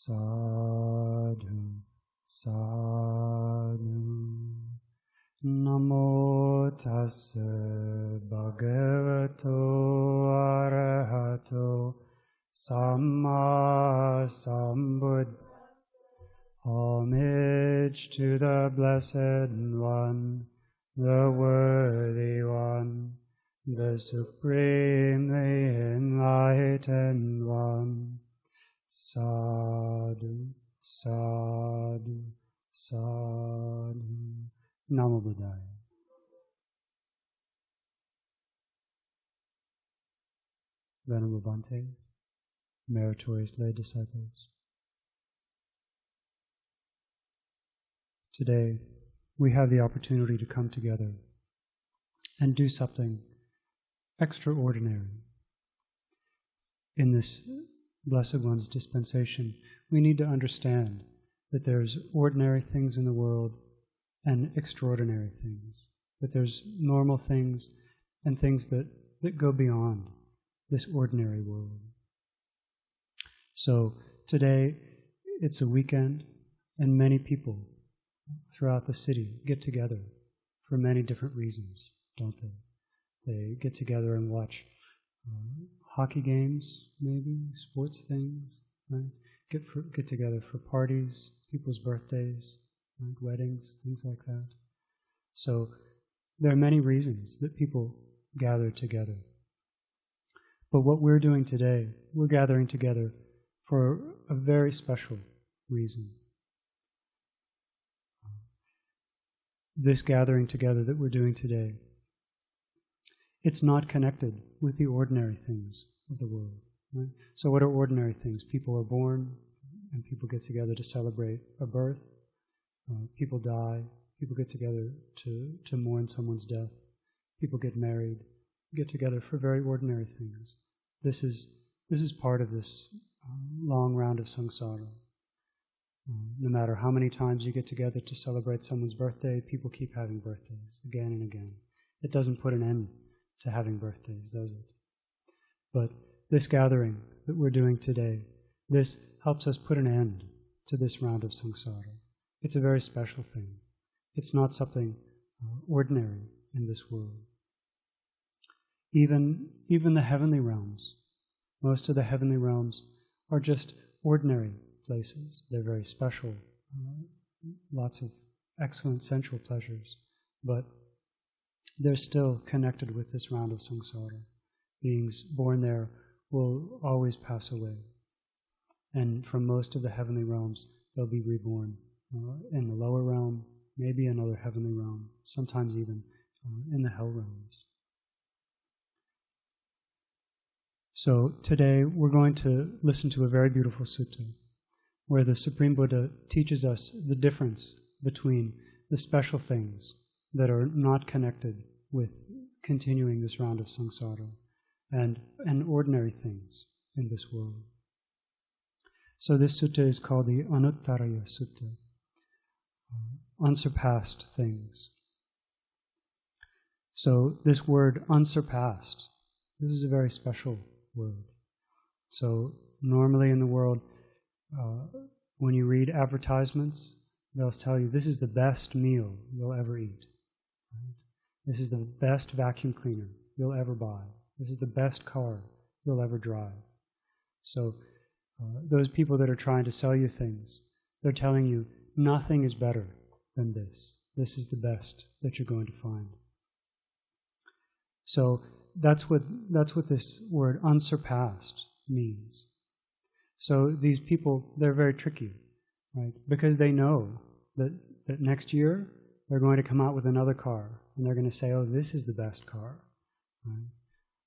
Sadhu, sadhu. Namo tassa bhagavato arahato samma sambuddhassa. Homage to the Blessed One, the Worthy One, the Supremely Enlightened One. Sadhu, sadhu, sadhu. Namo Buddhaya. Venerable Bhante, meritorious lay disciples. Today, we have the opportunity to come together and do something extraordinary. In this Blessed One's dispensation, we need to understand that there's ordinary things in the world and extraordinary things, that there's normal things and things that go beyond this ordinary world. So today, it's a weekend, and many people throughout the city get together for many different reasons, don't they? They get together and watch hockey games, maybe, sports things, right? Get together for parties, people's birthdays, right? Weddings, things like that. So there are many reasons that people gather together. But what we're doing today, we're gathering together for a very special reason. This gathering together that we're doing today, it's not connected with the ordinary things of the world. Right? So what are ordinary things? People are born, and people get together to celebrate a birth. People die. People get together to mourn someone's death. People get married, get together for very ordinary things. This is part of this long round of samsara. No matter how many times you get together to celebrate someone's birthday, people keep having birthdays again and again. It doesn't put an end to having birthdays, does it? But this gathering that we're doing today, this helps us put an end to this round of samsara. It's a very special thing. It's not something ordinary in this world. Even the heavenly realms, most of the heavenly realms are just ordinary places. They're very special, lots of excellent sensual pleasures, but they're still connected with this round of samsara. Beings born there will always pass away. And from most of the heavenly realms, they'll be reborn in the lower realm, maybe another heavenly realm, sometimes even in the hell realms. So today we're going to listen to a very beautiful sutta where the Supreme Buddha teaches us the difference between the special things that are not connected with continuing this round of samsara and ordinary things in this world. So this sutta is called the Anuttaraya Sutta, unsurpassed things. So this word unsurpassed, this is a very special word. So normally in the world, when you read advertisements, they'll tell you this is the best meal you'll ever eat. Right? This is the best vacuum cleaner you'll ever buy. This is the best car you'll ever drive. So those people that are trying to sell you things, they're telling you nothing is better than this. This is the best that you're going to find. So that's what this word unsurpassed means. So these people, they're very tricky, right? Because they know that next year they're going to come out with another car and they're going to say, oh, this is the best car, right?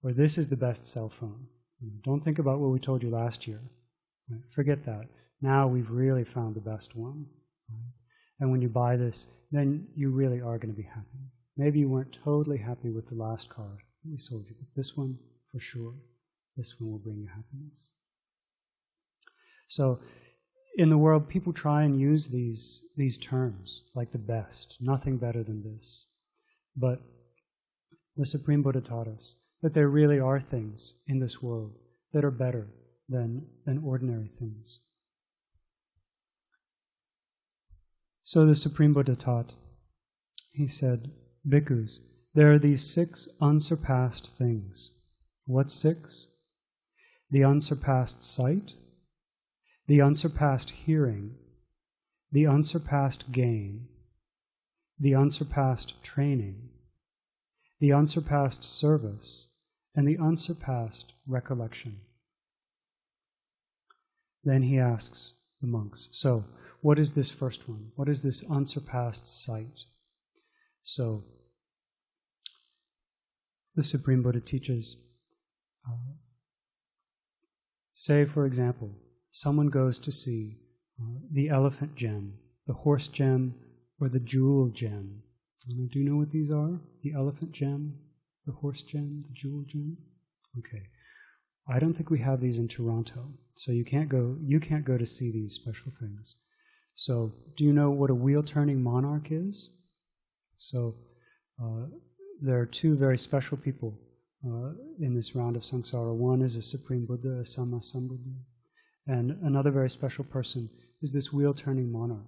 Or this is the best cell phone. Don't think about what we told you last year. Right? Forget that. Now we've really found the best one. Right? And when you buy this, then you really are going to be happy. Maybe you weren't totally happy with the last car that we sold you, but this one, for sure, this one will bring you happiness. So in the world, people try and use these terms, like the best, nothing better than this. But the Supreme Buddha taught us that there really are things in this world that are better than ordinary things. So the Supreme Buddha taught, he said, Bhikkhus, there are these 6 unsurpassed things. What 6? The unsurpassed sight, the unsurpassed hearing, the unsurpassed gain, the unsurpassed training, the unsurpassed service, and the unsurpassed recollection. Then he asks the monks, so what is this first one? What is this unsurpassed sight? So the Supreme Buddha teaches, say for example, someone goes to see the elephant gem, the horse gem, or the jewel gem. Do you know what these are? The elephant gem, the horse gem, the jewel gem? Okay. I don't think we have these in Toronto, so you can't go to see these special things. So, do you know what a wheel-turning monarch is? So, there are 2 very special people in this round of samsara. One is a Supreme Buddha, a Samma Sambuddha, and another very special person is this wheel-turning monarch.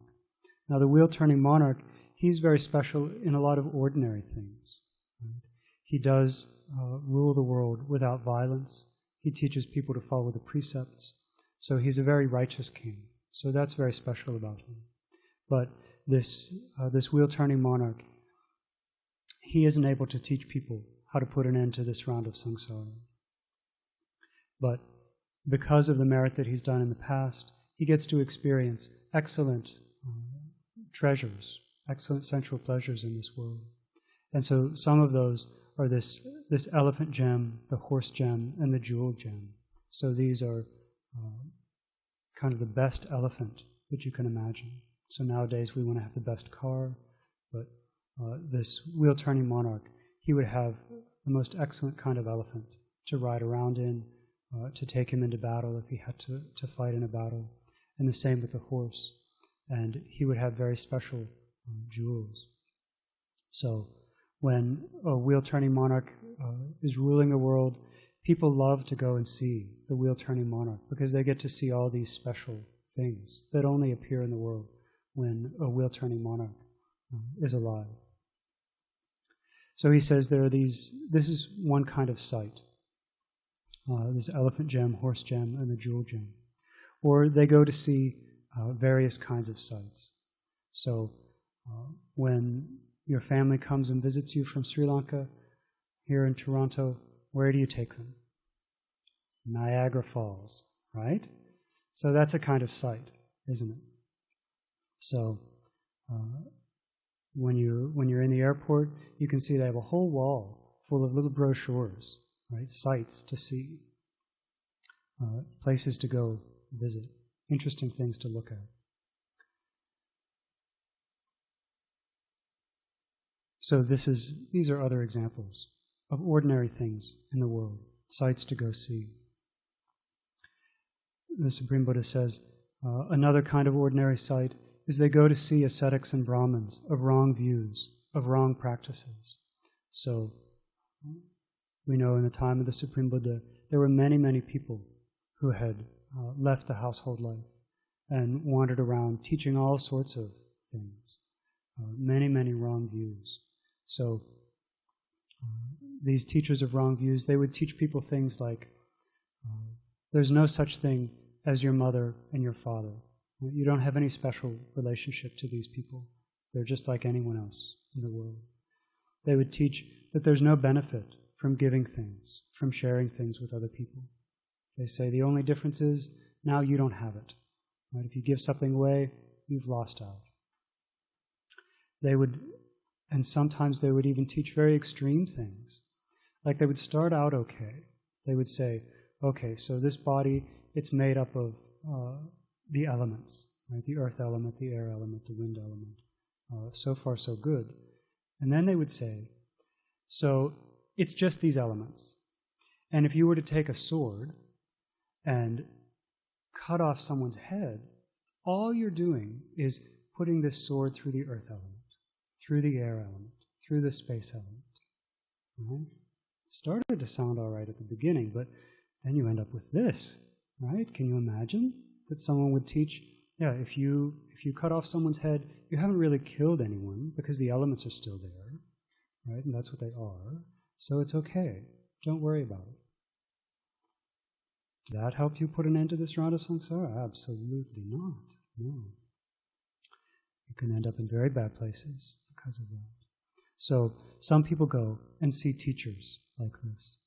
Now, the wheel-turning monarch, he's very special in a lot of ordinary things. Right? He does rule the world without violence. He teaches people to follow the precepts. So he's a very righteous king. So that's very special about him. But this wheel-turning monarch, he isn't able to teach people how to put an end to this round of samsara. But because of the merit that he's done in the past, he gets to experience excellent treasures, excellent sensual pleasures in this world. And so some of those are this elephant gem, the horse gem, and the jewel gem. So these are kind of the best elephant that you can imagine. So nowadays we want to have the best car, but this wheel-turning monarch, he would have the most excellent kind of elephant to ride around in, to take him into battle if he had to fight in a battle. And the same with the horse. And he would have very special jewels. So when a wheel-turning monarch is ruling the world, people love to go and see the wheel-turning monarch because they get to see all these special things that only appear in the world when a wheel-turning monarch is alive. So he says this is one kind of sight, this elephant gem, horse gem, and the jewel gem. Or they go to see various kinds of sights. So when your family comes and visits you from Sri Lanka, here in Toronto, where do you take them? Niagara Falls, right? So that's a kind of sight, isn't it? So when you're in the airport, you can see they have a whole wall full of little brochures, right? Sights to see, places to go visit, interesting things to look at. So these are other examples of ordinary things in the world, sights to go see. The Supreme Buddha says, another kind of ordinary sight is they go to see ascetics and Brahmins of wrong views, of wrong practices. So we know in the time of the Supreme Buddha, there were many, many people who had left the household life and wandered around teaching all sorts of things, many, many wrong views. So these teachers of wrong views, they would teach people things like, there's no such thing as your mother and your father. You don't have any special relationship to these people. They're just like anyone else in the world. They would teach that there's no benefit from giving things, from sharing things with other people. They say the only difference is now you don't have it. Right? If you give something away, you've lost out. And sometimes they would even teach very extreme things. Like they would start out okay. They would say, okay, so this body, it's made up of the elements, right? The earth element, the air element, the wind element. So far, so good. And then they would say, so it's just these elements. And if you were to take a sword and cut off someone's head, all you're doing is putting this sword through the earth element, through the air element, through the space element. Right? It started to sound all right at the beginning, but then you end up with this, right? Can you imagine that someone would teach Yeah, if you cut off someone's head, you haven't really killed anyone because the elements are still there, right? And that's what they are. So it's okay. Don't worry about it. Does that help you put an end to this round of samsara? Absolutely not. No. You can end up in very bad places because of that. So some people go and see teachers like this.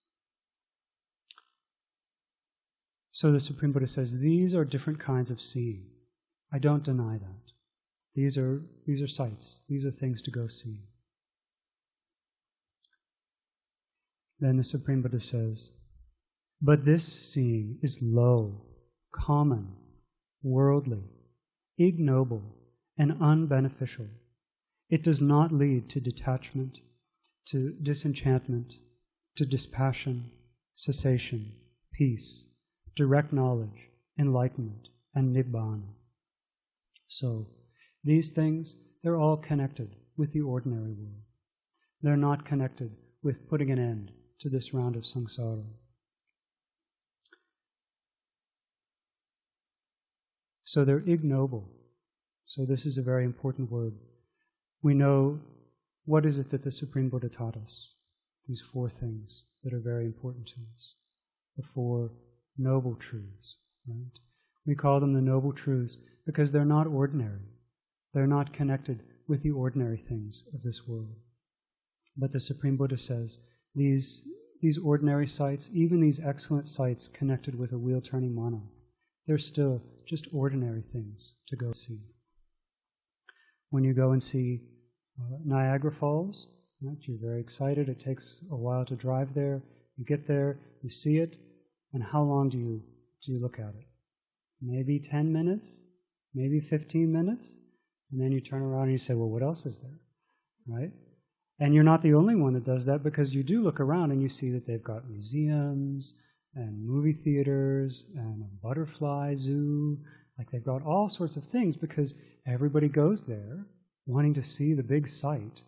So the Supreme Buddha says these are different kinds of seeing. I don't deny that. These are sights. These are things to go see. Then the Supreme Buddha says, but this seeing is low, common, worldly, ignoble, and unbeneficial. It does not lead to detachment, to disenchantment, to dispassion, cessation, peace, direct knowledge, enlightenment, and nibbana. So, these things, they're all connected with the ordinary world. They're not connected with putting an end to this round of samsara. So they're ignoble. So this is a very important word. We know what is it that the Supreme Buddha taught us. These 4 things that are very important to us. The 4 noble truths, right? We call them the noble truths because they're not ordinary. They're not connected with the ordinary things of this world. But the Supreme Buddha says these ordinary sights, even these excellent sights connected with a wheel-turning monarch, they're still just ordinary things to go see. When you go and see Niagara Falls, right, you're very excited. It takes a while to drive there. You get there, you see it, and how long do you look at it? Maybe 10 minutes, maybe 15 minutes, and then you turn around and you say, well, what else is there, right? And you're not the only one that does that, because you do look around and you see that they've got museums and movie theaters and a butterfly zoo. Like, they've got all sorts of things because everybody goes there wanting to see the big sight,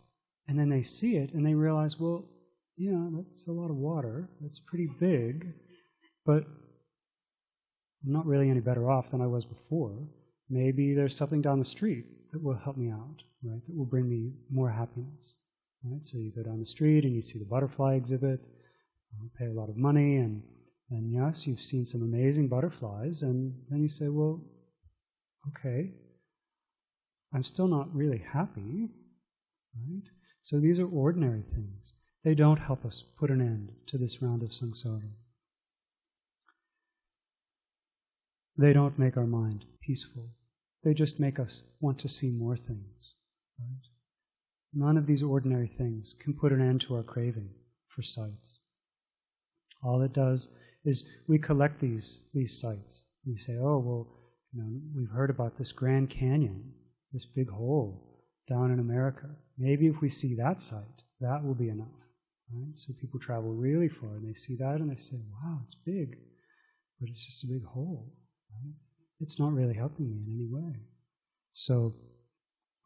and then they see it and they realize, well, you know, that's a lot of water, that's pretty big, but I'm not really any better off than I was before. Maybe there's something down the street that will help me out, right, that will bring me more happiness. Right? So you go down the street and you see the butterfly exhibit, pay a lot of money, and yes, you've seen some amazing butterflies, and then you say, well, okay, I'm still not really happy, right? So these are ordinary things. They don't help us put an end to this round of samsara. They don't make our mind peaceful. They just make us want to see more things, right? None of these ordinary things can put an end to our craving for sights. All it does is we collect these sights. We say, oh, well, you know, we've heard about this Grand Canyon, this big hole down in America. Maybe if we see that sight, that will be enough. Right? So people travel really far and they see that and they say, wow, it's big, but it's just a big hole. Right? It's not really helping me in any way. So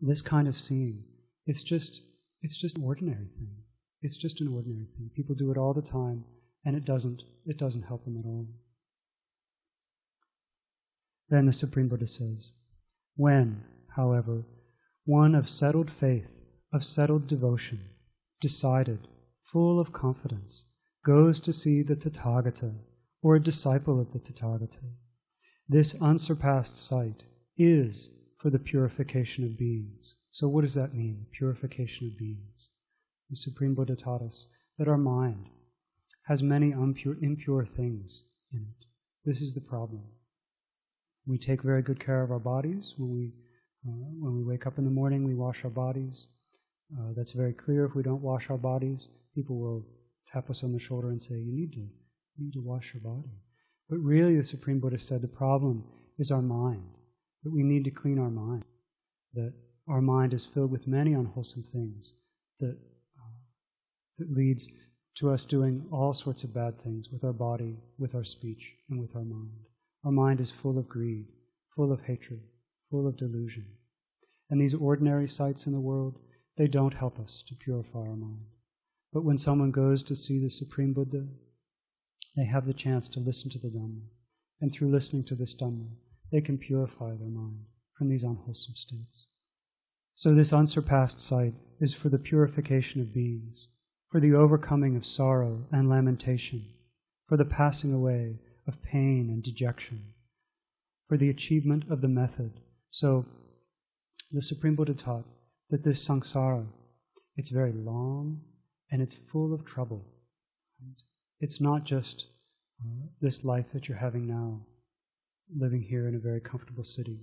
this kind of seeing, it's just an ordinary thing. It's just an ordinary thing. People do it all the time, and it doesn't help them at all. Then the Supreme Buddha says, when, however, one of settled faith, of settled devotion, decided, full of confidence, goes to see the Tathagata, or a disciple of the Tathagata, this unsurpassed sight is for the purification of beings. So what does that mean, purification of beings? The Supreme Buddha taught us that our mind has many impure things in it. This is the problem. We take very good care of our bodies. When we wake up in the morning, we wash our bodies. That's very clear. If we don't wash our bodies, people will tap us on the shoulder and say, you need to wash your body. But really, the Supreme Buddha said the problem is our mind, that we need to clean our mind, that our mind is filled with many unwholesome things that leads to us doing all sorts of bad things with our body, with our speech, and with our mind. Our mind is full of greed, full of hatred, full of delusion. And these ordinary sights in the world, they don't help us to purify our mind. But when someone goes to see the Supreme Buddha, they have the chance to listen to the Dhamma. And through listening to this Dhamma, they can purify their mind from these unwholesome states. So this unsurpassed sight is for the purification of beings, for the overcoming of sorrow and lamentation, for the passing away of pain and dejection, for the achievement of the method. So the Supreme Buddha taught that this samsara, it's very long and it's full of trouble. It's not just this life that you're having now, living here in a very comfortable city,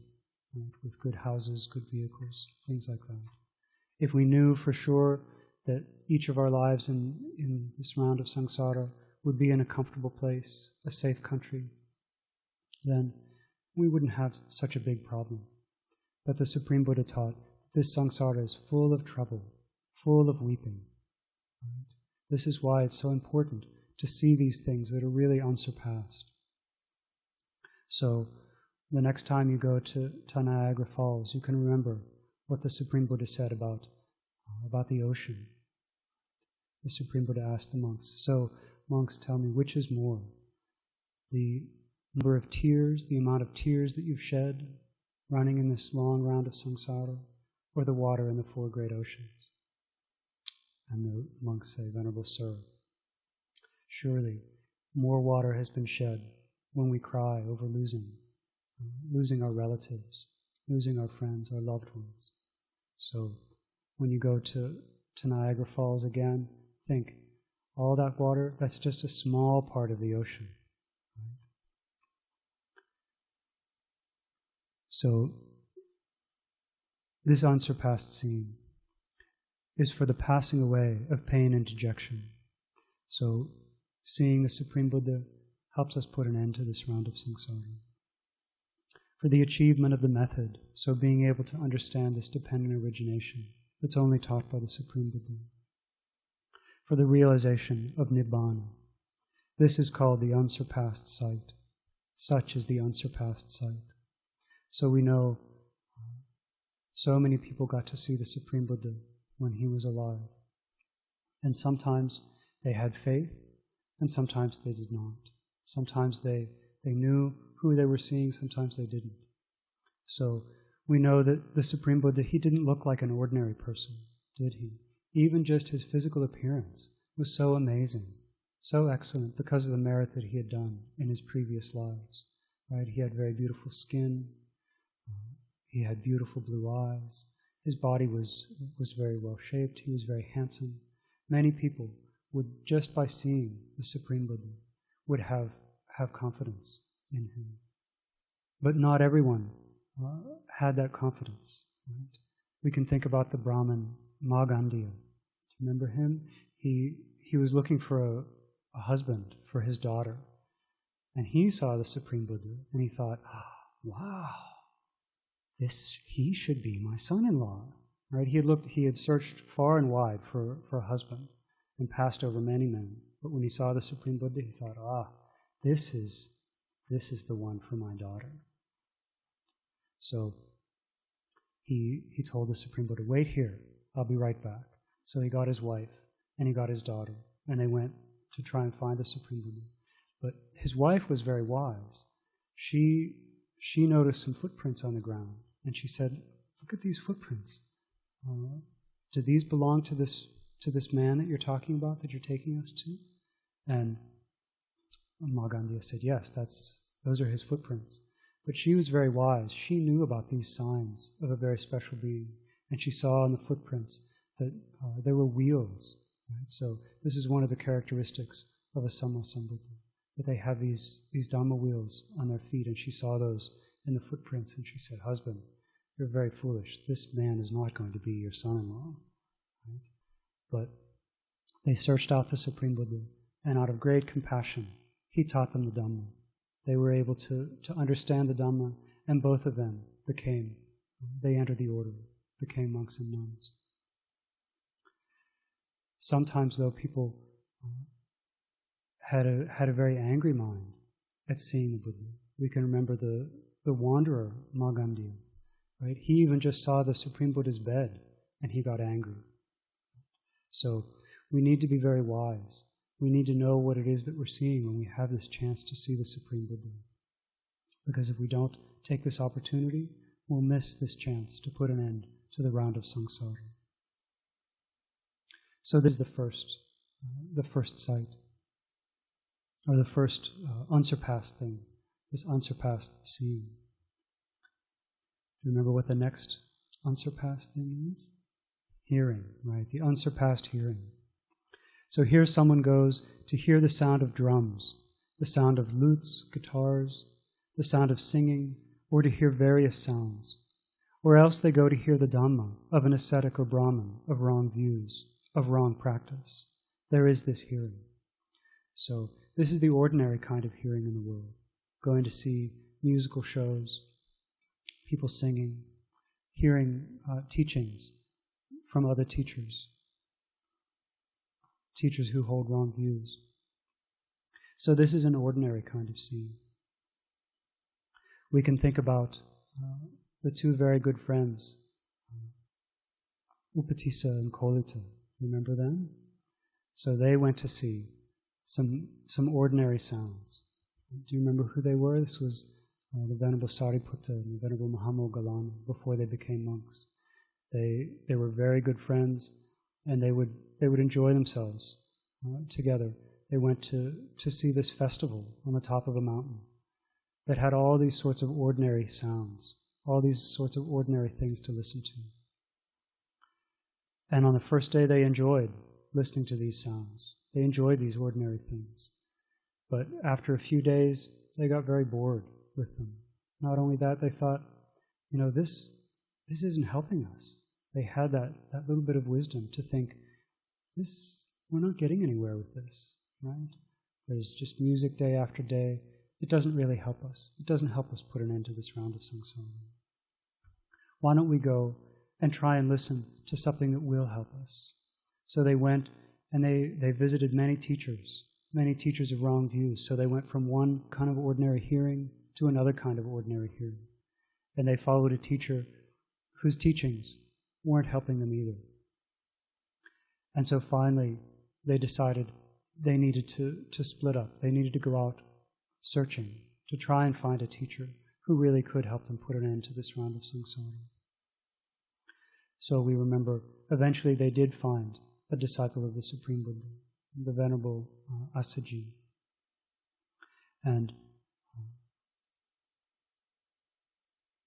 right, with good houses, good vehicles, things like that. If we knew for sure that each of our lives in this round of samsara would be in a comfortable place, a safe country, then we wouldn't have such a big problem. But the Supreme Buddha taught this samsara is full of trouble, full of weeping. Right? This is why it's so important to see these things that are really unsurpassed. So the next time you go to Niagara Falls, you can remember what the Supreme Buddha said about the ocean. The Supreme Buddha asked the monks, so monks, tell me, which is more? The number of tears, the amount of tears that you've shed running in this long round of samsara, or the water in the four great oceans? And the monks say, Venerable Sir, surely more water has been shed when we cry over losing our relatives, losing our friends, our loved ones. So when you go to Niagara Falls again, think, all that water, that's just a small part of the ocean. Right? So this unsurpassed scene is for the passing away of pain and dejection. So seeing the Supreme Buddha helps us put an end to this round of samsara. For the achievement of the method, so being able to understand this dependent origination that's only taught by the Supreme Buddha. For the realization of Nibbana. This is called the unsurpassed sight. Such is the unsurpassed sight. So we know so many people got to see the Supreme Buddha when he was alive. And sometimes they had faith, and sometimes they did not. Sometimes they knew who they were seeing, sometimes they didn't. So we know that the Supreme Buddha, he didn't look like an ordinary person, did he? Even just his physical appearance was so amazing, so excellent because of the merit that he had done in his previous lives. Right? He had very beautiful skin, he had beautiful blue eyes, his body was very well shaped, he was very handsome. Many people would, just by seeing the Supreme Buddha, would have confidence in him. But not everyone had that confidence. Right? We can think about the Brahmin Magandiya. Remember him? He was looking for a husband for his daughter. And he saw the Supreme Buddha and he thought, wow, he should be my son-in-law. Right? He had searched far and wide for a husband and passed over many men. But when he saw the Supreme Buddha, he thought, this is the one for my daughter. So he told the Supreme Buddha, wait here, I'll be right back. So he got his wife and he got his daughter, and they went to try and find the Supreme Buddha. But his wife was very wise. She noticed some footprints on the ground, and she said, look at these footprints. Do these belong to this man that you're talking about, that you're taking us to? And Magandiya said, yes, those are his footprints. But she was very wise. She knew about these signs of a very special being, and she saw in the footprints that there were wheels. Right? So this is one of the characteristics of a Sammasambuddha, that they have these Dhamma wheels on their feet, and she saw those in the footprints, and she said, husband, you're very foolish. This man is not going to be your son-in-law. Right? But they searched out the Supreme Buddha, and out of great compassion, he taught them the Dhamma. They were able to understand the Dhamma, and both of them they entered the order, became monks and nuns. Sometimes, though, people had a very angry mind at seeing the Buddha. We can remember the wanderer, Magandiya. Right? He even just saw the Supreme Buddha's bed, and he got angry. So we need to be very wise. We need to know what it is that we're seeing when we have this chance to see the Supreme Buddha. Because if we don't take this opportunity, we'll miss this chance to put an end to the round of samsara. So this is the first sight, or the first unsurpassed thing, this unsurpassed seeing. Do you remember what the next unsurpassed thing is? Hearing, right? The unsurpassed hearing. So here someone goes to hear the sound of drums, the sound of lutes, guitars, the sound of singing, or to hear various sounds. Or else they go to hear the Dhamma of an ascetic or Brahmin, of wrong views, of wrong practice. There is this hearing. So this is the ordinary kind of hearing in the world. Going to see musical shows, people singing, hearing teachings from other teachers who hold wrong views. So this is an ordinary kind of seeing. We can think about the two very good friends, Upatissa and Kolita. Remember them? So they went to see some ordinary sounds. Do you remember who they were? This was the Venerable Sariputta and the Venerable Mahamoggallana before they became monks. They were very good friends, and they would enjoy themselves together. They went to see this festival on the top of a mountain that had all these sorts of ordinary sounds, all these sorts of ordinary things to listen to. And on the first day they enjoyed listening to these sounds. They enjoyed these ordinary things. But after a few days, they got very bored with them. Not only that, they thought, this isn't helping us. They had that little bit of wisdom to think, we're not getting anywhere with this, right? There's just music day after day. It doesn't really help us. It doesn't help us put an end to this round of samsara. Why don't we go and try and listen to something that will help us? So they went and they visited many teachers of wrong views. So they went from one kind of ordinary hearing to another kind of ordinary hearing. And they followed a teacher whose teachings weren't helping them either. And so finally, they decided they needed to split up. They needed to go out searching to try and find a teacher who really could help them put an end to this round of samsara. So we remember, eventually they did find a disciple of the Supreme Buddha, the Venerable Assaji. And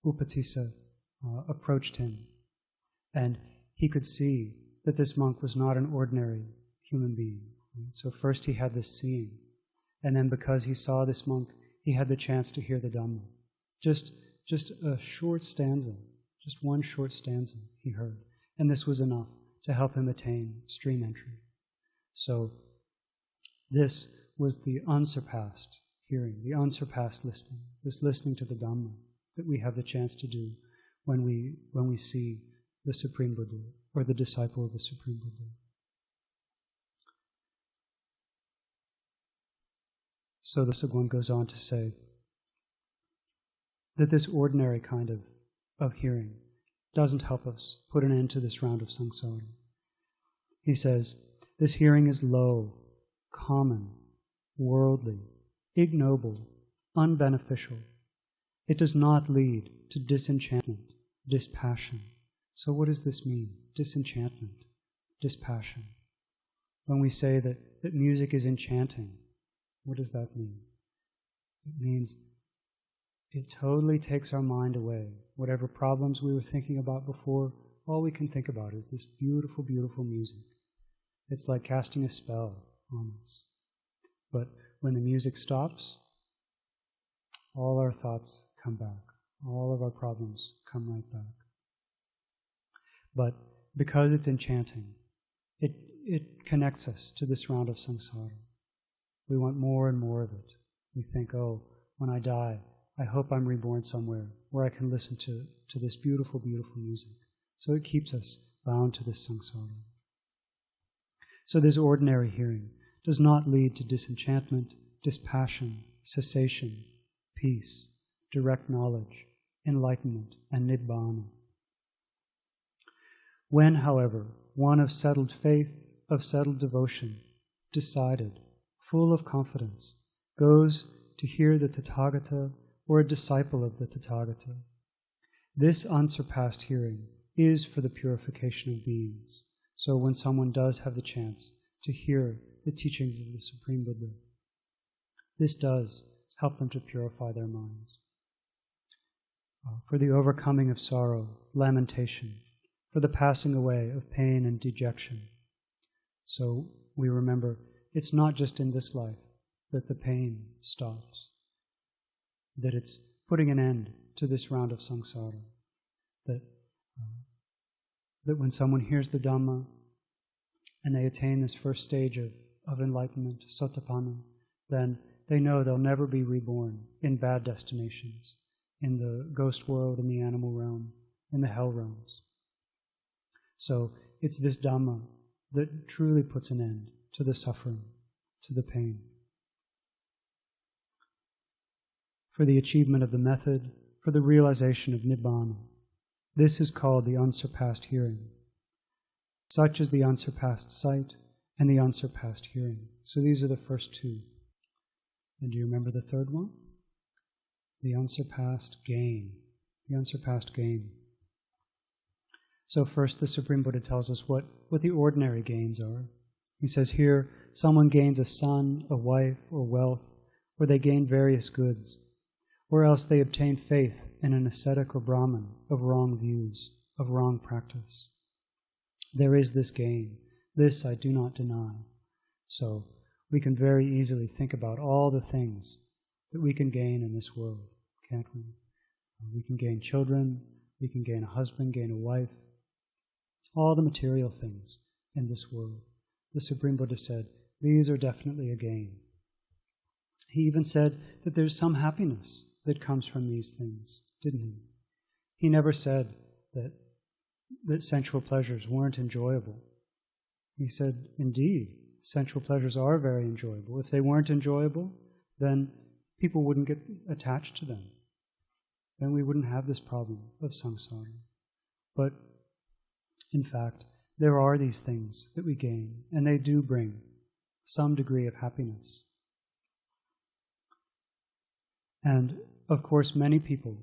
Upatissa approached him, and he could see that this monk was not an ordinary human being. So first he had this seeing, and then because he saw this monk, he had the chance to hear the Dhamma. Just a short stanza, just one short stanza he heard, and this was enough to help him attain stream entry. So this was the unsurpassed hearing, the unsurpassed listening, this listening to the Dhamma that we have the chance to do when we see the Supreme Buddha or the disciple of the Supreme Buddha. So the Sagwan goes on to say that this ordinary kind of hearing doesn't help us put an end to this round of samsara. He says, this hearing is low, common, worldly, ignoble, unbeneficial. It does not lead to disenchantment, dispassion. So what does this mean? Disenchantment, dispassion. When we say that music is enchanting, what does that mean? It means it totally takes our mind away. Whatever problems we were thinking about before, all we can think about is this beautiful, beautiful music. It's like casting a spell on us. But when the music stops, all our thoughts come back. All of our problems come right back. But because it's enchanting, it connects us to this round of samsara. We want more and more of it. We think, when I die, I hope I'm reborn somewhere where I can listen to this beautiful, beautiful music. So it keeps us bound to this samsara. So this ordinary hearing does not lead to disenchantment, dispassion, cessation, peace, direct knowledge, enlightenment, and nibbana. When, however, one of settled faith, of settled devotion, decided, full of confidence, goes to hear the Tathagata or a disciple of the Tathagata. This unsurpassed hearing is for the purification of beings. So when someone does have the chance to hear the teachings of the Supreme Buddha, this does help them to purify their minds. For the overcoming of sorrow, lamentation, for the passing away of pain and dejection. So we remember, it's not just in this life that the pain stops, that it's putting an end to this round of samsara, that when someone hears the Dhamma and they attain this first stage of enlightenment, sotapanna, then they know they'll never be reborn in bad destinations, in the ghost world, in the animal realm, in the hell realms. So it's this Dhamma that truly puts an end to the suffering, to the pain. For the achievement of the method, for the realization of Nibbana, this is called the unsurpassed hearing. Such is the unsurpassed sight and the unsurpassed hearing. So these are the first two. And do you remember the third one? The unsurpassed gain. The unsurpassed gain. So first the Supreme Buddha tells us what the ordinary gains are. He says here, someone gains a son, a wife, or wealth, or they gain various goods, or else they obtain faith in an ascetic or Brahmin of wrong views, of wrong practice. There is this gain. This I do not deny. So we can very easily think about all the things that we can gain in this world, can't we? We can gain children, we can gain a husband, gain a wife, all the material things in this world. The Supreme Buddha said, these are definitely a gain. He even said that there's some happiness that comes from these things, didn't he? He never said that sensual pleasures weren't enjoyable. He said, indeed, sensual pleasures are very enjoyable. If they weren't enjoyable, then people wouldn't get attached to them. Then we wouldn't have this problem of samsara. But in fact, there are these things that we gain, and they do bring some degree of happiness. And of course, many people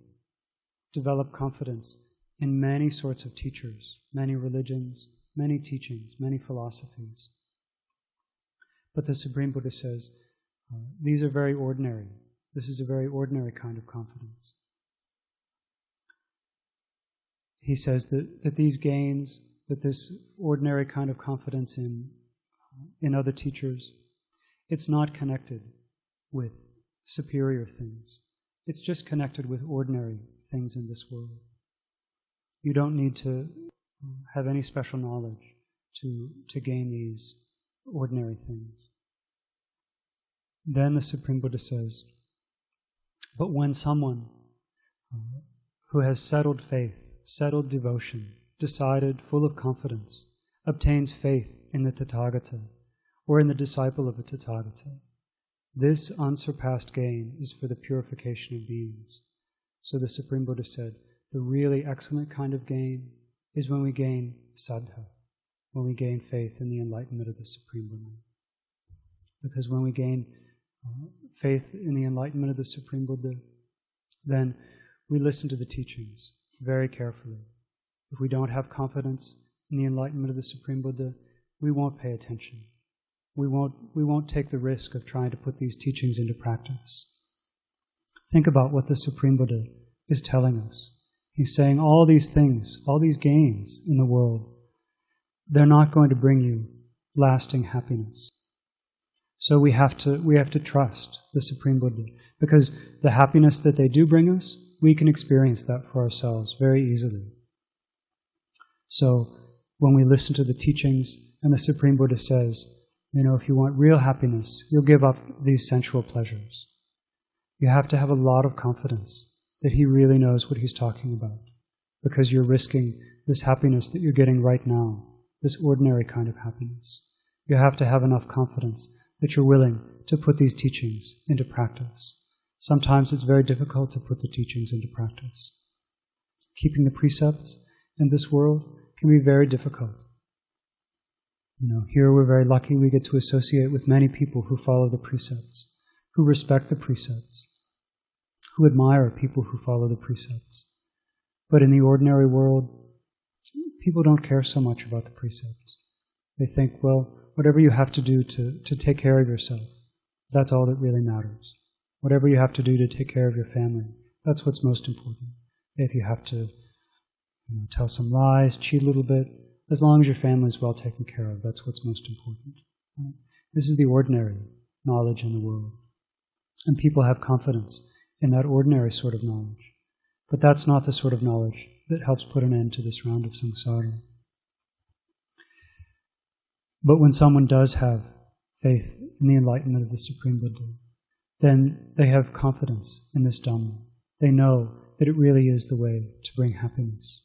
develop confidence in many sorts of teachers, many religions, many teachings, many philosophies. But the Supreme Buddha says, these are very ordinary. This is a very ordinary kind of confidence. He says that these gains, that this ordinary kind of confidence in other teachers, it's not connected with superior things. It's just connected with ordinary things in this world. You don't need to have any special knowledge to gain these ordinary things. Then the Supreme Buddha says, but when someone who has settled faith, settled devotion, decided, full of confidence, obtains faith in the Tathagata or in the disciple of the Tathagata, this unsurpassed gain is for the purification of beings. So the Supreme Buddha said, the really excellent kind of gain is when we gain saddha, when we gain faith in the enlightenment of the Supreme Buddha. Because when we gain faith in the enlightenment of the Supreme Buddha, then we listen to the teachings very carefully. If we don't have confidence in the enlightenment of the Supreme Buddha, we won't pay attention. We won't take the risk of trying to put these teachings into practice. Think about what the Supreme Buddha is telling us. He's saying all these things, all these gains in the world, they're not going to bring you lasting happiness. So we have to trust the Supreme Buddha, because the happiness that they do bring us, we can experience that for ourselves very easily. So when we listen to the teachings and the Supreme Buddha says, if you want real happiness, you'll give up these sensual pleasures. You have to have a lot of confidence that he really knows what he's talking about, because you're risking this happiness that you're getting right now, this ordinary kind of happiness. You have to have enough confidence that you're willing to put these teachings into practice. Sometimes it's very difficult to put the teachings into practice. Keeping the precepts in this world can be very difficult. Here we're very lucky we get to associate with many people who follow the precepts, who respect the precepts, who admire people who follow the precepts. But in the ordinary world, people don't care so much about the precepts. They think, well, whatever you have to do to take care of yourself, that's all that really matters. Whatever you have to do to take care of your family, that's what's most important. If you have to tell some lies, cheat a little bit, as long as your family is well taken care of, that's what's most important. Right? This is the ordinary knowledge in the world. And people have confidence in that ordinary sort of knowledge. But that's not the sort of knowledge that helps put an end to this round of samsara. But when someone does have faith in the enlightenment of the Supreme Buddha, then they have confidence in this Dhamma. They know that it really is the way to bring happiness.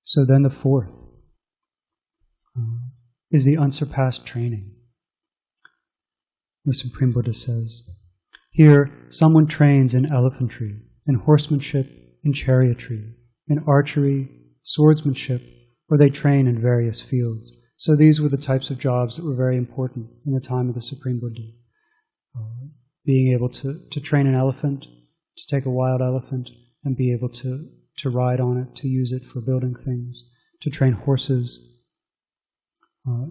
So then the fourth is the unsurpassed training. The Supreme Buddha says, here someone trains in elephantry, in horsemanship, in chariotry, in archery, swordsmanship, or they train in various fields. So these were the types of jobs that were very important in the time of the Supreme Buddha. Being able to train an elephant, to take a wild elephant, and be able to ride on it, to use it for building things, to train horses,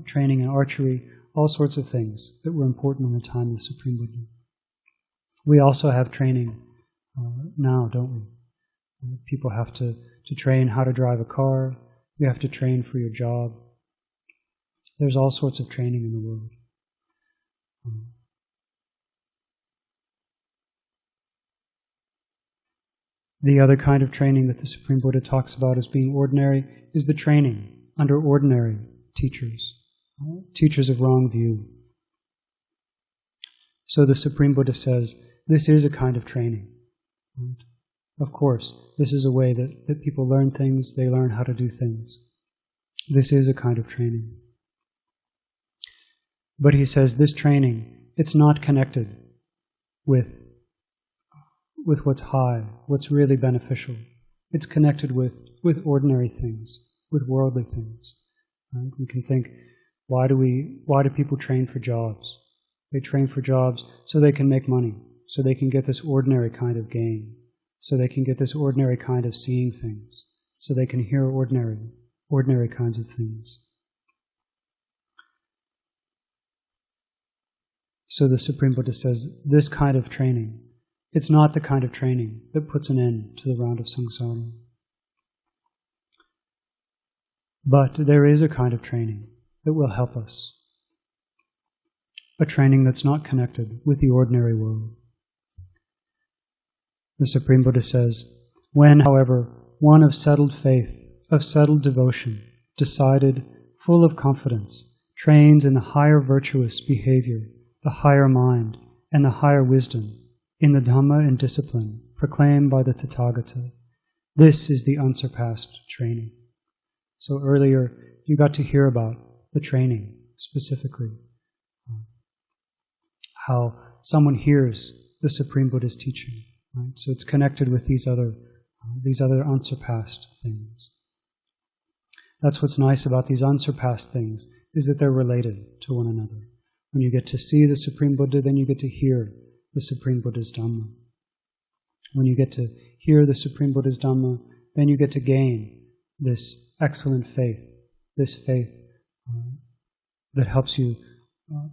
training in archery, all sorts of things that were important in the time of the Supreme Buddha. We also have training now, don't we? People have to train how to drive a car. You have to train for your job. There's all sorts of training in the world. The other kind of training that the Supreme Buddha talks about as being ordinary is the training under ordinary teachers, teachers of wrong view. So the Supreme Buddha says, this is a kind of training. Right? Of course, this is a way that people learn things, they learn how to do things. This is a kind of training. But he says this training, it's not connected with what's high, what's really beneficial. It's connected with ordinary things, with worldly things. Right? We can think, why do people train for jobs? They train for jobs so they can make money, so they can get this ordinary kind of gain, so they can get this ordinary kind of seeing things, so they can hear ordinary kinds of things. So the Supreme Buddha says, this kind of training, it's not the kind of training that puts an end to the round of samsara. But there is a kind of training that will help us. A training that's not connected with the ordinary world. The Supreme Buddha says, when, however, one of settled faith, of settled devotion, decided, full of confidence, trains in the higher virtuous behavior, the higher mind, and the higher wisdom, in the Dhamma and discipline proclaimed by the Tathagata, this is the unsurpassed training. So earlier, you got to hear about the training specifically. How someone hears the Supreme Buddha's teaching. Right? So it's connected with these other unsurpassed things. That's what's nice about these unsurpassed things, is that they're related to one another. When you get to see the Supreme Buddha, then you get to hear the Supreme Buddha's Dhamma. When you get to hear the Supreme Buddha's Dhamma, then you get to gain this excellent faith, this faith that helps you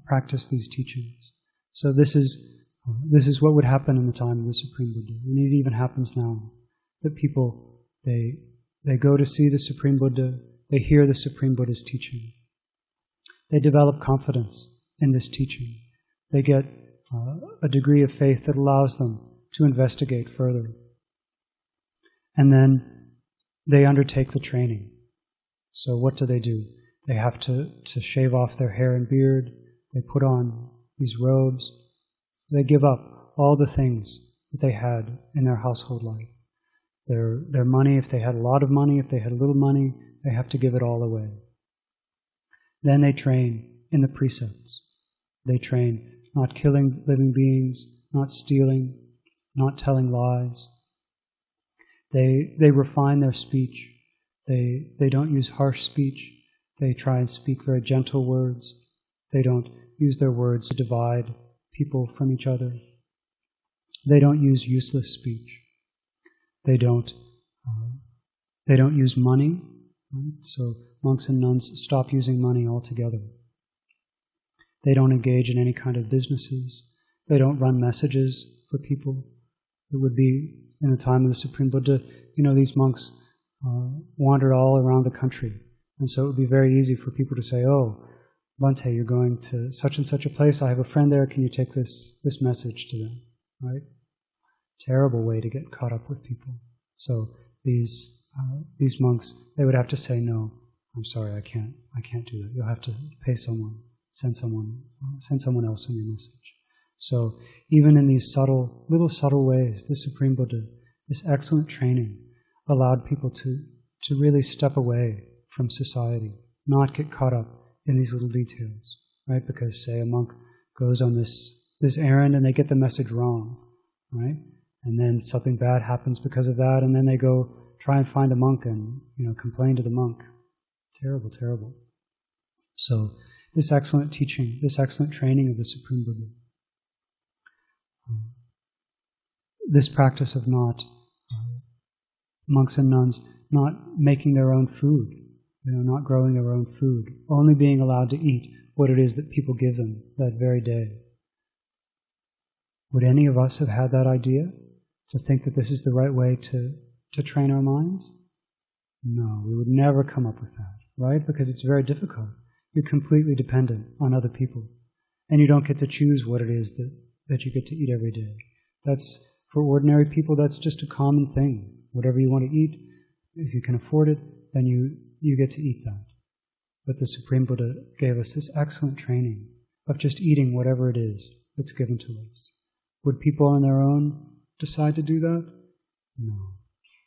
practice these teachings. So this is what would happen in the time of the Supreme Buddha, and it even happens now. That people, they go to see the Supreme Buddha, they hear the Supreme Buddha's teaching. They develop confidence in this teaching. They get a degree of faith that allows them to investigate further. And then they undertake the training. So what do? They have to shave off their hair and beard. They put on these robes. They give up all the things that they had in their household life. Their money, if they had a lot of money, if they had a little money, they have to give it all away. Then they train in the precepts. They train not killing living beings, not stealing, not telling lies. They refine their speech. They don't use harsh speech. They try and speak very gentle words. They don't use their words to divide people from each other. They don't use useless speech. They don't use money. Right? So monks and nuns stop using money altogether. They don't engage in any kind of businesses. They don't run messages for people. It would be, in the time of the Supreme Buddha, these monks wandered all around the country. And so it would be very easy for people to say, oh, Bhante, you're going to such and such a place. I have a friend there. Can you take this message to them? Right? Terrible way to get caught up with people. So these monks, they would have to say, no, I'm sorry, I can't do that. You'll have to pay someone, send someone else on your message. So even in these little subtle ways, the Supreme Buddha, this excellent training, allowed people to really step away from society, not get caught up in these little details, right? Because, say, a monk goes on this errand and they get the message wrong, right? And then something bad happens because of that, and then they go try and find a monk and complain to the monk. Terrible, terrible. So this excellent teaching, this excellent training of the Supreme Buddha, this practice of monks and nuns not making their own food, not growing their own food, only being allowed to eat what it is that people give them that very day. Would any of us have had that idea, to think that this is the right way to train our minds? No, we would never come up with that, right? Because it's very difficult. You're completely dependent on other people, and you don't get to choose what it is that you get to eat every day. That's, for ordinary people, that's just a common thing. Whatever you want to eat, if you can afford it, then you get to eat that. But the Supreme Buddha gave us this excellent training of just eating whatever it is that's given to us. Would people on their own decide to do that? No.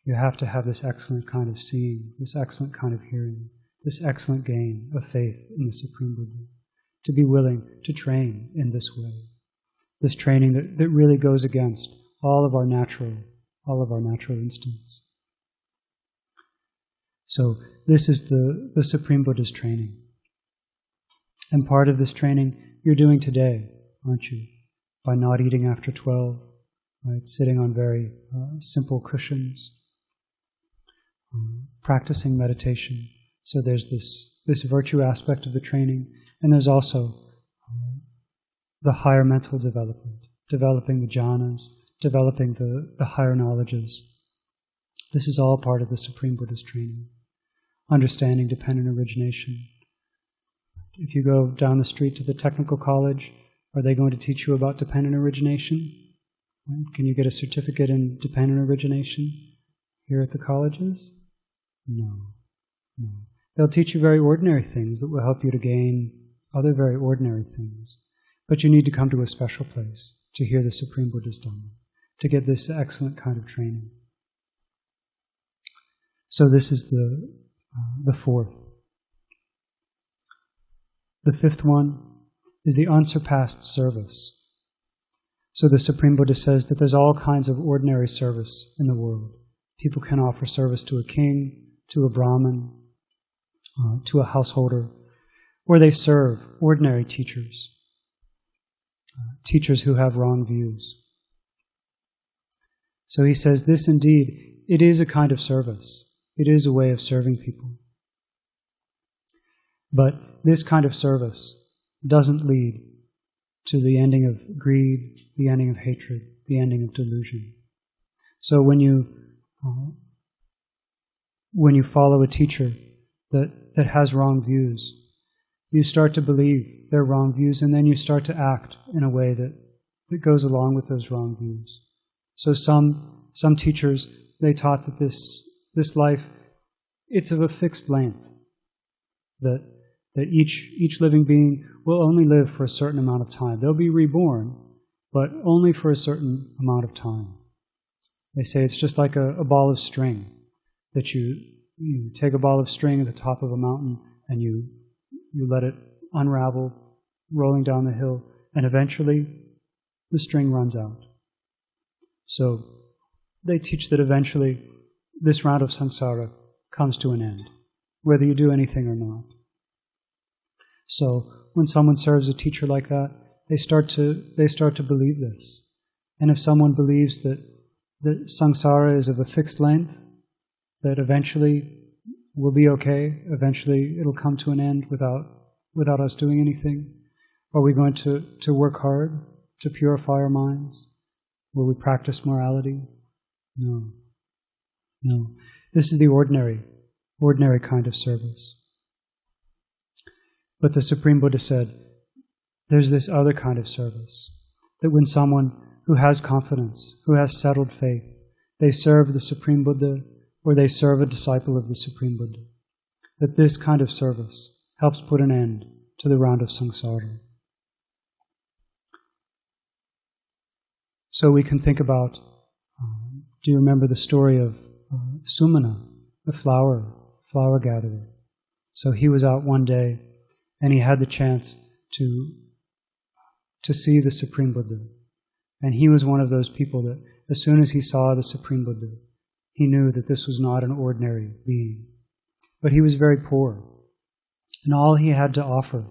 You have to have this excellent kind of seeing, this excellent kind of hearing, this excellent gain of faith in the Supreme Buddha, to be willing to train in this way. This training that really goes against all of our natural instincts. So this is the Supreme Buddha's training. And part of this training you're doing today, aren't you? By not eating after 12, right? Sitting on very simple cushions, practicing meditation. So there's this virtue aspect of the training, and there's also the higher mental development, developing the jhanas, developing the higher knowledges. This is all part of the Supreme Buddha's training. Understanding dependent origination. If you go down the street to the technical college, are they going to teach you about dependent origination? Right? Can you get a certificate in dependent origination here at the colleges? No. They'll teach you very ordinary things that will help you to gain other very ordinary things. But you need to come to a special place to hear the Supreme Buddha's Dhamma, to get this excellent kind of training. So this is the fourth. The fifth one is the unsurpassed service. So the Supreme Buddha says that there's all kinds of ordinary service in the world. People can offer service to a king, to a Brahmin, to a householder, or they serve ordinary teachers, teachers who have wrong views. So he says this indeed, it is a kind of service. It is a way of serving people. But this kind of service doesn't lead to the ending of greed, the ending of hatred, the ending of delusion. So when you follow a teacher that has wrong views, you start to believe their wrong views, and then you start to act in a way that goes along with those wrong views. So some teachers, they taught that this life, it's of a fixed length, that each living being will only live for a certain amount of time. They'll be reborn, but only for a certain amount of time. They say it's just like a ball of string, that you take a ball of string at the top of a mountain and you let it unravel, rolling down the hill, and eventually the string runs out. So they teach that eventually this round of samsara comes to an end, whether you do anything or not. So when someone serves a teacher like that, they start to believe this. And if someone believes that samsara is of a fixed length, that eventually we'll be okay, eventually it'll come to an end without us doing anything, are we going to work hard to purify our minds? Will we practice morality? No. No. This is the ordinary kind of service. But the Supreme Buddha said, there's this other kind of service, that when someone who has confidence, who has settled faith, they serve the Supreme Buddha or they serve a disciple of the Supreme Buddha, that this kind of service helps put an end to the round of samsara. So we can think about, do you remember the story of Sumana, the flower gatherer? So he was out one day and he had the chance to see the Supreme Buddha. And he was one of those people that as soon as he saw the Supreme Buddha, he knew that this was not an ordinary being. But he was very poor. And all he had to offer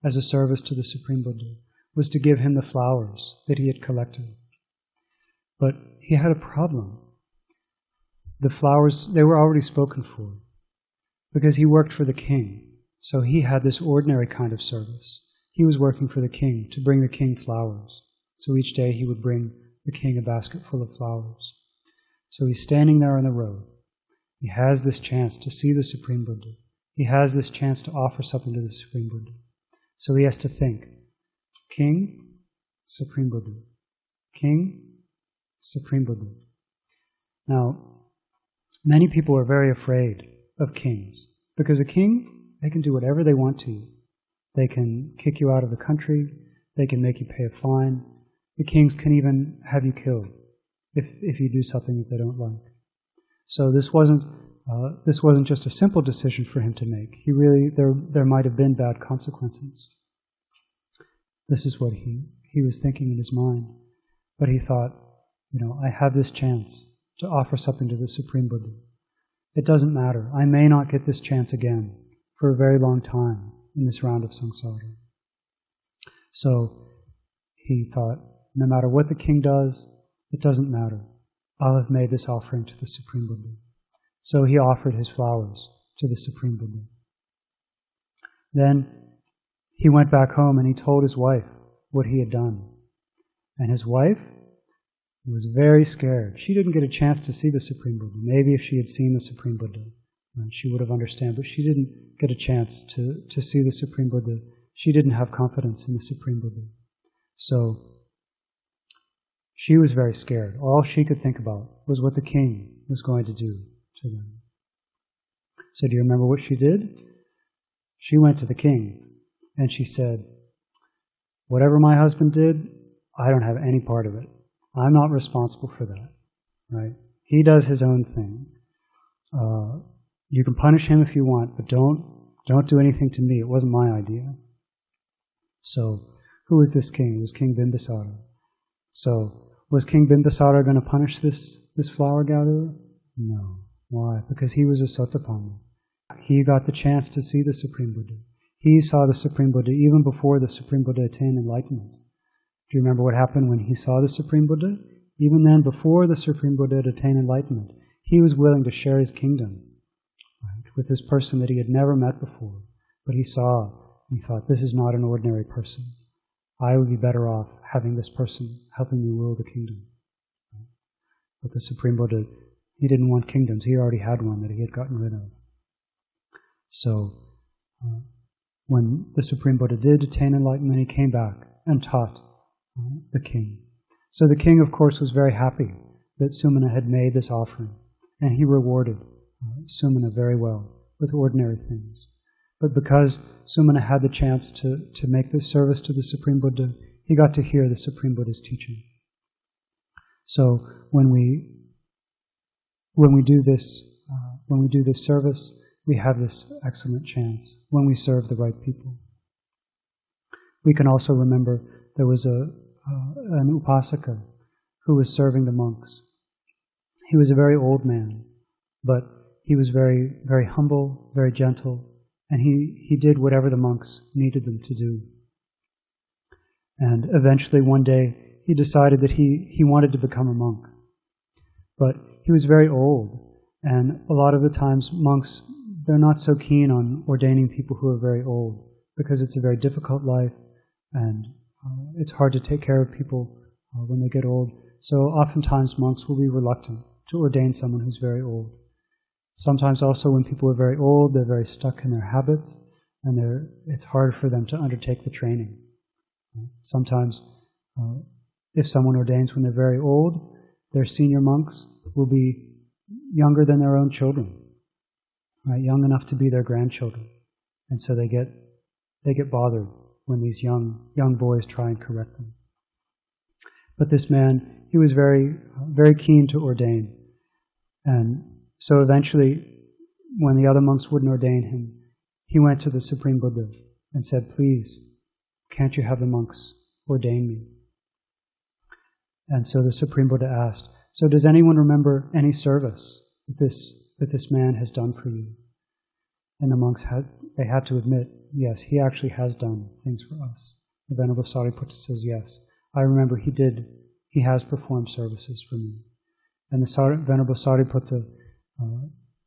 as a service to the Supreme Buddha was to give him the flowers that he had collected. But he had a problem. The flowers, they were already spoken for, because he worked for the king. So he had this ordinary kind of service. He was working for the king to bring the king flowers. So each day he would bring the king a basket full of flowers. So he's standing there on the road. He has this chance to see the Supreme Buddha. He has this chance to offer something to the Supreme Buddha. So he has to think, King, Supreme Buddha. King, Supreme Buddha. Now, many people are very afraid of kings, because a king, they can do whatever they want to you. They can kick you out of the country. They can make you pay a fine. The kings can even have you killed if you do something that they don't like. So this wasn't just a simple decision for him to make. There might have been bad consequences. This is what he was thinking in his mind. But he thought, I have this chance to offer something to the Supreme Buddha. It doesn't matter. I may not get this chance again for a very long time in this round of samsara. So he thought, no matter what the king does, it doesn't matter. I'll have made this offering to the Supreme Buddha. So he offered his flowers to the Supreme Buddha. Then he went back home and he told his wife what he had done. And his wife was very scared. She didn't get a chance to see the Supreme Buddha. Maybe if she had seen the Supreme Buddha, she would have understood, but she didn't get a chance to see the Supreme Buddha. She didn't have confidence in the Supreme Buddha. So she was very scared. All she could think about was what the king was going to do to them. So do you remember what she did? She went to the king and she said, whatever my husband did, I don't have any part of it. I'm not responsible for that. Right? He does his own thing. You can punish him if you want, but don't do anything to me. It wasn't my idea. So, who was this king? It was King Bimbisara. So, was King Bimbisara going to punish this flower gatherer? No. Why? Because he was a Sotapanna. He got the chance to see the Supreme Buddha. He saw the Supreme Buddha even before the Supreme Buddha attained enlightenment. Do you remember what happened when he saw the Supreme Buddha? Even then, before the Supreme Buddha had attained enlightenment, he was willing to share his kingdom, right, with this person that he had never met before. But he thought, this is not an ordinary person. I would be better off having this person helping me rule the kingdom. But the Supreme Buddha, he didn't want kingdoms. He already had one that he had gotten rid of. So, when the Supreme Buddha did attain enlightenment, he came back and taught the king. So the king, of course, was very happy that Sumana had made this offering, and he rewarded Sumana very well with ordinary things. But because Sumana had the chance to make this service to the Supreme Buddha, he got to hear the Supreme Buddha's teaching. So when we do this service, we have this excellent chance when we serve the right people. We can also remember there was an upasaka who was serving the monks. He was a very old man, but he was very, very humble, very gentle, and he did whatever the monks needed them to do. And eventually one day he decided that he wanted to become a monk. But he was very old, and a lot of the times monks, they're not so keen on ordaining people who are very old, because it's a very difficult life, and it's hard to take care of people when they get old. So oftentimes monks will be reluctant to ordain someone who's very old. Sometimes also when people are very old, they're very stuck in their habits, and it's hard for them to undertake the training. Sometimes if someone ordains when they're very old, their senior monks will be younger than their own children, right? Young enough to be their grandchildren. And so they get bothered when these young boys try and correct them. But this man, he was very, very keen to ordain. And so eventually, when the other monks wouldn't ordain him, he went to the Supreme Buddha and said, "Please, can't you have the monks ordain me?" And so the Supreme Buddha asked, "So does anyone remember any service that this man has done for you?" And the monks had to admit, yes, he actually has done things for us. The Venerable Sariputta says, yes, I remember he has performed services for me. And the Venerable Sariputta,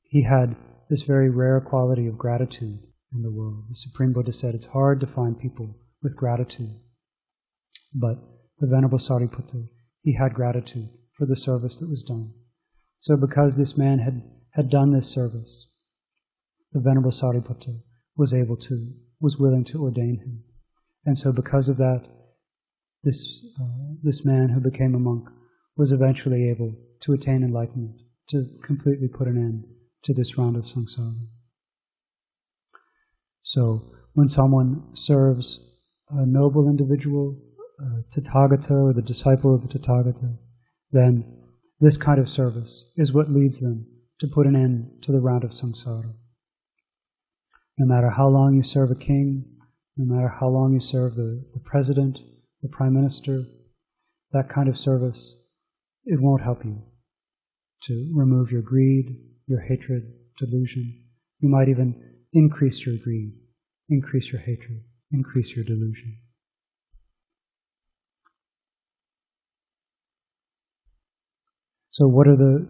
he had this very rare quality of gratitude in the world. The Supreme Buddha said it's hard to find people with gratitude. But the Venerable Sariputta, he had gratitude for the service that was done. So because this man had done this service, the Venerable Sariputta was willing to ordain him. And so because of that, this man who became a monk was eventually able to attain enlightenment, to completely put an end to this round of samsara. So when someone serves a noble individual, Tathagata, or the disciple of the Tathagata, then this kind of service is what leads them to put an end to the round of samsara. No matter how long you serve a king, no matter how long you serve the president, the prime minister, that kind of service, it won't help you to remove your greed, your hatred, delusion. You might even increase your greed, increase your hatred, increase your delusion. So what are the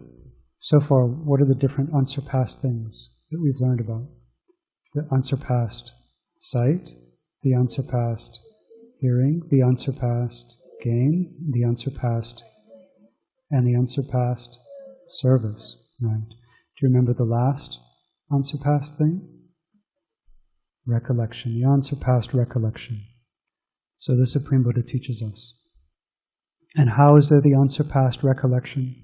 different unsurpassed things that we've learned about? The unsurpassed sight, the unsurpassed hearing, the unsurpassed gain, the unsurpassed, and the unsurpassed service, right? Do you remember the last unsurpassed thing? Recollection, the unsurpassed recollection. So the Supreme Buddha teaches us. And how is there the unsurpassed recollection?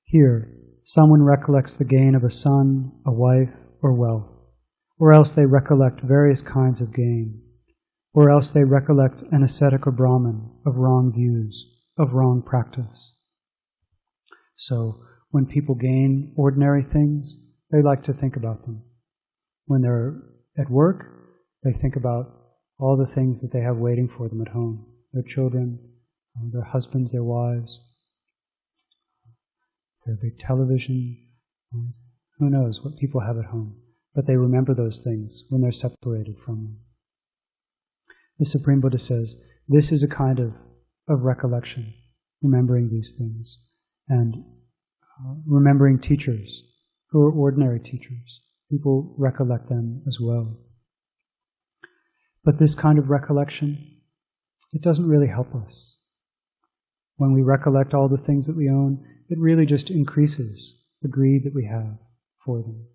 Here, someone recollects the gain of a son, a wife, or wealth. Or else they recollect various kinds of gain. Or else they recollect an ascetic or Brahmin of wrong views, of wrong practice. So, when people gain ordinary things, they like to think about them. When they're at work, they think about all the things that they have waiting for them at home. Their children, their husbands, their wives, their big television. Who knows what people have at home. But they remember those things when they're separated from them. The Supreme Buddha says, this is a kind of recollection, remembering these things, and remembering teachers who are ordinary teachers. People recollect them as well. But this kind of recollection, it doesn't really help us. When we recollect all the things that we own, it really just increases the greed that we have for them.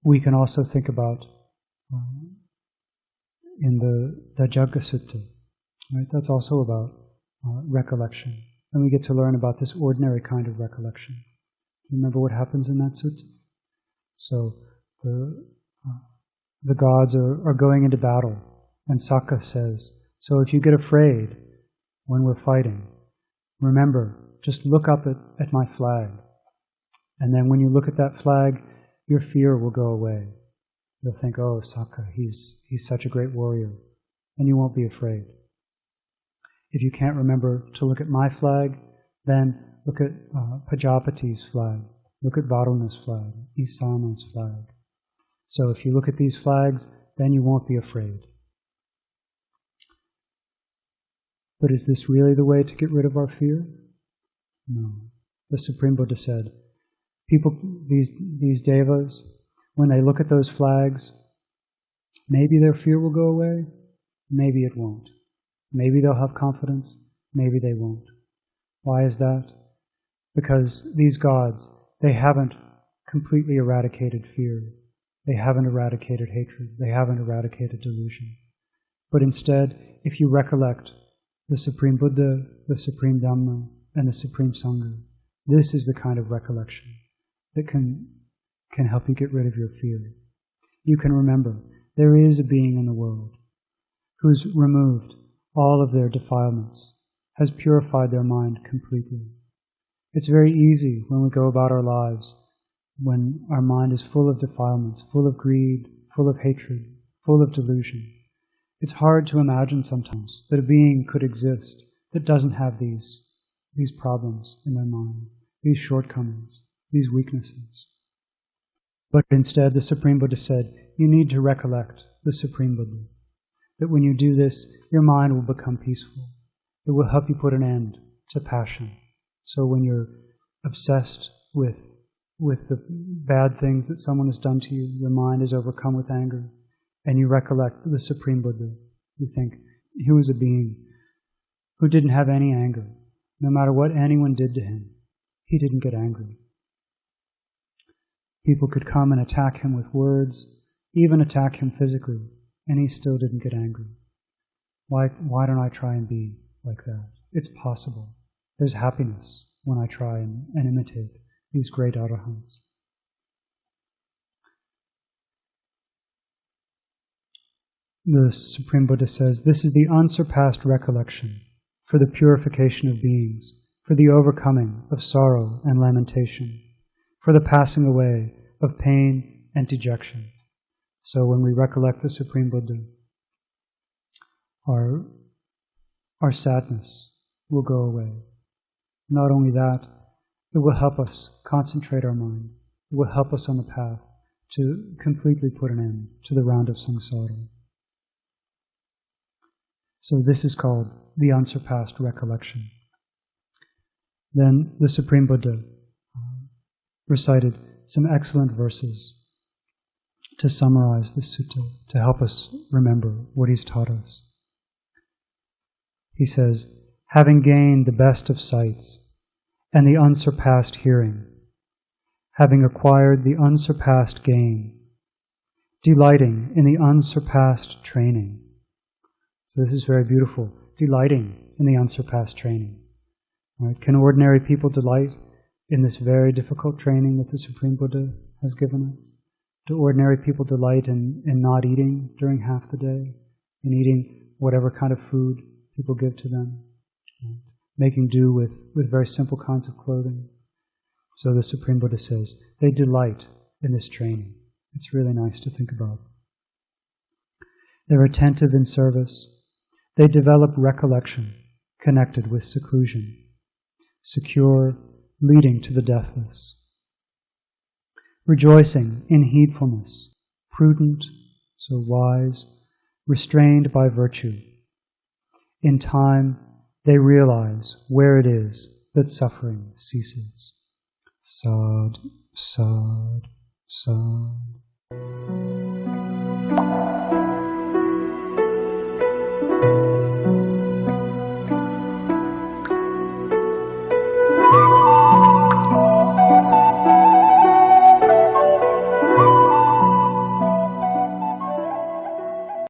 We can also think about in the Dajjagga Sutta, right? That's also about recollection. And we get to learn about this ordinary kind of recollection. Remember what happens in that sutta? So the gods are going into battle, and Sakka says, so if you get afraid when we're fighting, remember, just look up at my flag. And then when you look at that flag, your fear will go away. You'll think, oh, Sakka, he's such a great warrior, and you won't be afraid. If you can't remember to look at my flag, then look at Pajapati's flag, Look at Varun's flag, Isana's flag. So if you look at these flags, then you won't be afraid. But is this really the way to get rid of our fear? No. The Supreme Buddha said, people, these devas, when they look at those flags, maybe their fear will go away, maybe it won't. Maybe they'll have confidence, maybe they won't. Why is that? Because these gods, they haven't completely eradicated fear. They haven't eradicated hatred. They haven't eradicated delusion. But instead, if you recollect the Supreme Buddha, the Supreme Dhamma, and the Supreme Sangha, this is the kind of recollection that can help you get rid of your fear. You can remember there is a being in the world who's removed all of their defilements, has purified their mind completely. It's very easy when we go about our lives, when our mind is full of defilements, full of greed, full of hatred, full of delusion. It's hard to imagine sometimes that a being could exist that doesn't have these problems in their mind, these shortcomings, these weaknesses. But instead, the Supreme Buddha said, you need to recollect the Supreme Buddha. That when you do this, your mind will become peaceful. It will help you put an end to passion. So when you're obsessed with the bad things that someone has done to you, your mind is overcome with anger, and you recollect the Supreme Buddha, you think, he was a being who didn't have any anger. No matter what anyone did to him, he didn't get angry. People could come and attack him with words, even attack him physically, and he still didn't get angry. Why don't I try and be like that? It's possible. There's happiness when I try and imitate these great arahants. The Supreme Buddha says, this is the unsurpassed recollection for the purification of beings, for the overcoming of sorrow and lamentation, for the passing away of pain and dejection. So when we recollect the Supreme Buddha, our sadness will go away. Not only that, it will help us concentrate our mind. It will help us on the path to completely put an end to the round of samsara. So this is called the unsurpassed recollection. Then the Supreme Buddha recited some excellent verses to summarize the sutta, to help us remember what he's taught us. He says, having gained the best of sights and the unsurpassed hearing, having acquired the unsurpassed gain, delighting in the unsurpassed training. So this is very beautiful, delighting in the unsurpassed training. Right? Can ordinary people delight in this very difficult training that the Supreme Buddha has given us? Do ordinary people delight in not eating during half the day, in eating whatever kind of food people give to them, right? Making do with very simple kinds of clothing? So the Supreme Buddha says, they delight in this training. It's really nice to think about. They're attentive in service. They develop recollection connected with seclusion, secure, leading to the deathless. Rejoicing in heedfulness, prudent, so wise, restrained by virtue. In time, they realize where it is that suffering ceases. Sad, sad, sad.